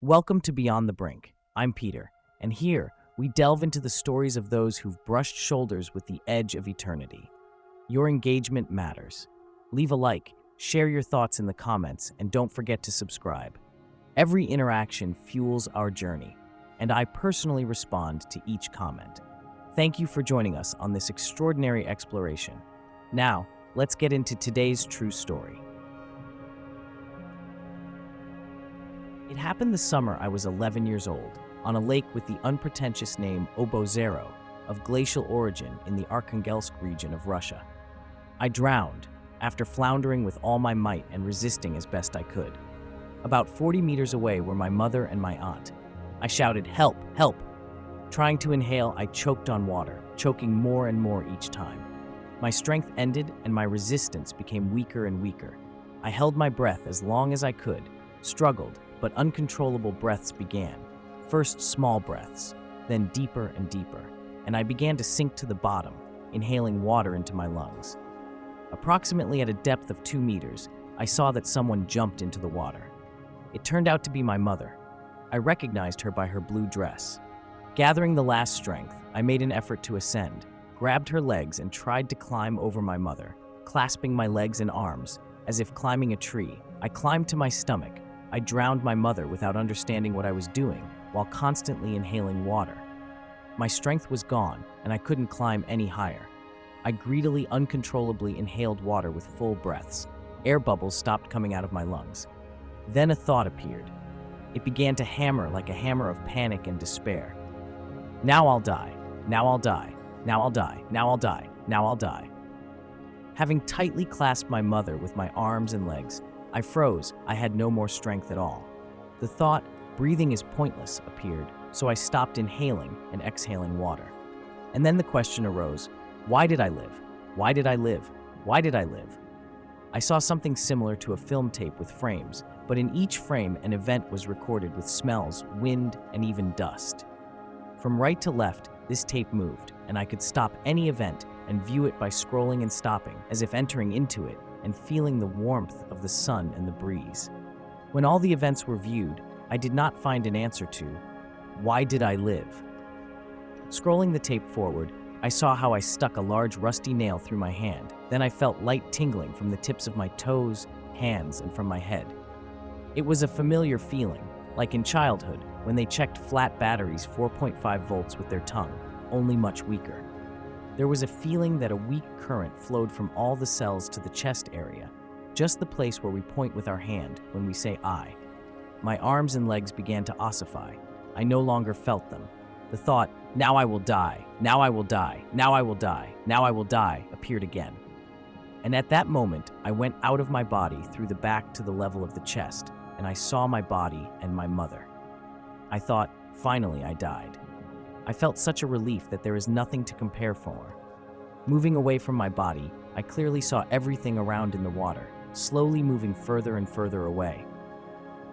Welcome to Beyond the Brink. I'm Peter, and here we delve into the stories of those who've brushed shoulders with the edge of eternity. Your engagement matters. Leave a like, share your thoughts in the comments, and don't forget to subscribe. Every interaction fuels our journey, and I personally respond to each comment. Thank you for joining us on this extraordinary exploration. Now, let's get into today's true story. It happened the summer I was 11 years old, on a lake with the unpretentious name Obozero, of glacial origin in the Arkhangelsk region of Russia. I drowned, after floundering with all my might and resisting as best I could. About 40 meters away were my mother and my aunt. I shouted, "Help! Help!" Trying to inhale, I choked on water, choking more and more each time. My strength ended and my resistance became weaker and weaker. I held my breath as long as I could, struggled, but uncontrollable breaths began. First small breaths, then deeper and deeper, and I began to sink to the bottom, inhaling water into my lungs. Approximately at a depth of 2 meters, I saw that someone jumped into the water. It turned out to be my mother. I recognized her by her blue dress. Gathering the last strength, I made an effort to ascend, grabbed her legs and tried to climb over my mother, clasping my legs and arms, as if climbing a tree. I climbed to my stomach. I drowned my mother without understanding what I was doing, while constantly inhaling water. My strength was gone, and I couldn't climb any higher. I greedily, uncontrollably inhaled water with full breaths. Air bubbles stopped coming out of my lungs. Then a thought appeared. It began to hammer like a hammer of panic and despair. Now I'll die. Now I'll die. Now I'll die. Now I'll die. Now I'll die. Having tightly clasped my mother with my arms and legs, I froze. I had no more strength at all. The thought, breathing is pointless, appeared, so I stopped inhaling and exhaling water. And then the question arose, why did I live? Why did I live? Why did I live? I saw something similar to a film tape with frames, but in each frame an event was recorded with smells, wind, and even dust. From right to left, this tape moved, and I could stop any event and view it by scrolling and stopping, as if entering into it and feeling the warmth of the sun and the breeze. When all the events were viewed, I did not find an answer to, why did I live? Scrolling the tape forward, I saw how I stuck a large rusty nail through my hand. Then I felt light tingling from the tips of my toes, hands, and from my head. It was a familiar feeling, like in childhood, when they checked flat batteries 4.5 volts with their tongue, only much weaker. There was a feeling that a weak current flowed from all the cells to the chest area, just the place where we point with our hand when we say I. My arms and legs began to ossify. I no longer felt them. The thought, now I will die, now I will die, now I will die, now I will die, appeared again. And at that moment, I went out of my body through the back to the level of the chest, and I saw my body and my mother. I thought, finally I died. I felt such a relief that there is nothing to compare for. Moving away from my body, I clearly saw everything around in the water, slowly moving further and further away.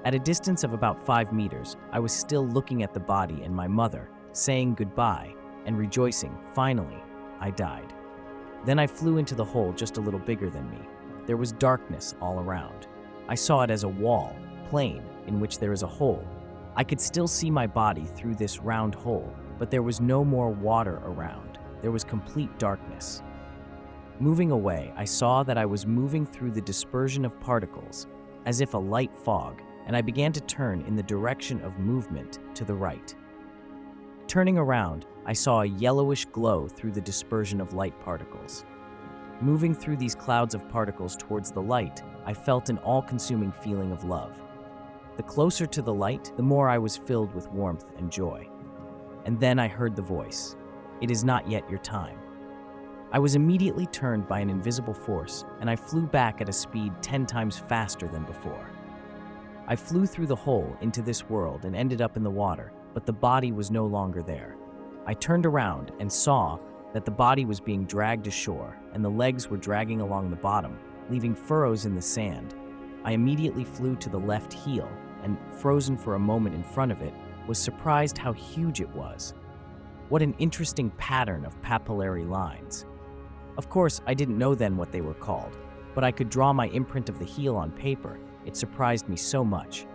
At a distance of about 5 meters, I was still looking at the body and my mother, saying goodbye and rejoicing, finally, I died. Then I flew into the hole just a little bigger than me. There was darkness all around. I saw it as a wall, plain, in which there is a hole. I could still see my body through this round hole, but there was no more water around. There was complete darkness. Moving away, I saw that I was moving through the dispersion of particles, as if a light fog, and I began to turn in the direction of movement to the right. Turning around, I saw a yellowish glow through the dispersion of light particles. Moving through these clouds of particles towards the light, I felt an all-consuming feeling of love. The closer to the light, the more I was filled with warmth and joy. And then I heard the voice, "It is not yet your time." I was immediately turned by an invisible force, and I flew back at a speed 10 times faster than before. I flew through the hole into this world and ended up in the water, but the body was no longer there. I turned around and saw that the body was being dragged ashore, and the legs were dragging along the bottom, leaving furrows in the sand. I immediately flew to the left heel, and, frozen for a moment in front of it, was surprised how huge it was. What an interesting pattern of papillary lines. Of course, I didn't know then what they were called, but I could draw my imprint of the heel on paper. It surprised me so much.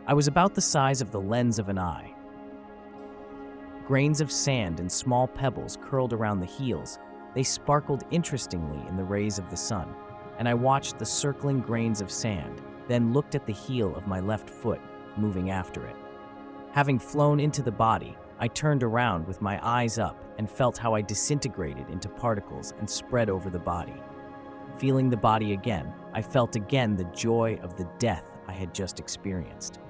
I was about the size of the lens of an eye. Grains of sand and small pebbles curled around the heels. They sparkled interestingly in the rays of the sun, and I watched the circling grains of sand, then looked at the heel of my left foot, moving after it. Having flown into the body, I turned around with my eyes up and felt how I disintegrated into particles and spread over the body. Feeling the body again, I felt again the joy of the death I had just experienced.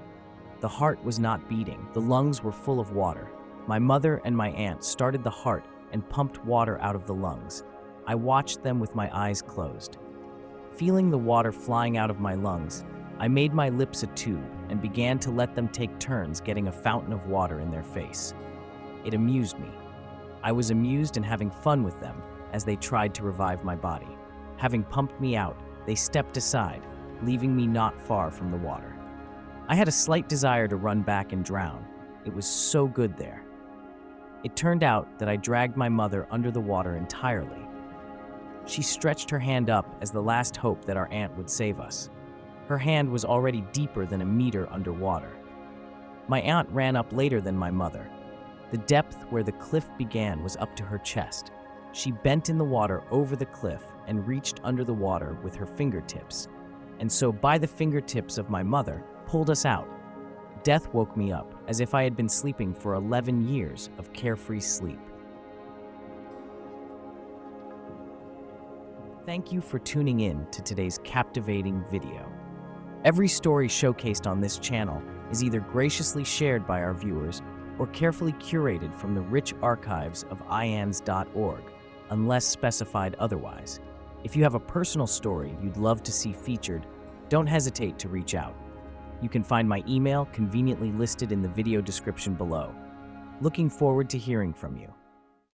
The heart was not beating, the lungs were full of water. My mother and my aunt started the heart and pumped water out of the lungs. I watched them with my eyes closed. Feeling the water flying out of my lungs, I made my lips a tube and began to let them take turns getting a fountain of water in their face. It amused me. I was amused and having fun with them as they tried to revive my body. Having pumped me out, they stepped aside, leaving me not far from the water. I had a slight desire to run back and drown. It was so good there. It turned out that I dragged my mother under the water entirely. She stretched her hand up as the last hope that our aunt would save us. Her hand was already deeper than a meter underwater. My aunt ran up later than my mother. The depth where the cliff began was up to her chest. She bent in the water over the cliff and reached under the water with her fingertips, and so by the fingertips of my mother, pulled us out. Death woke me up as if I had been sleeping for 11 years of carefree sleep. Thank you for tuning in to today's captivating video. Every story showcased on this channel is either graciously shared by our viewers or carefully curated from the rich archives of ians.org, unless specified otherwise. If you have a personal story you'd love to see featured, don't hesitate to reach out. You can find my email conveniently listed in the video description below. Looking forward to hearing from you.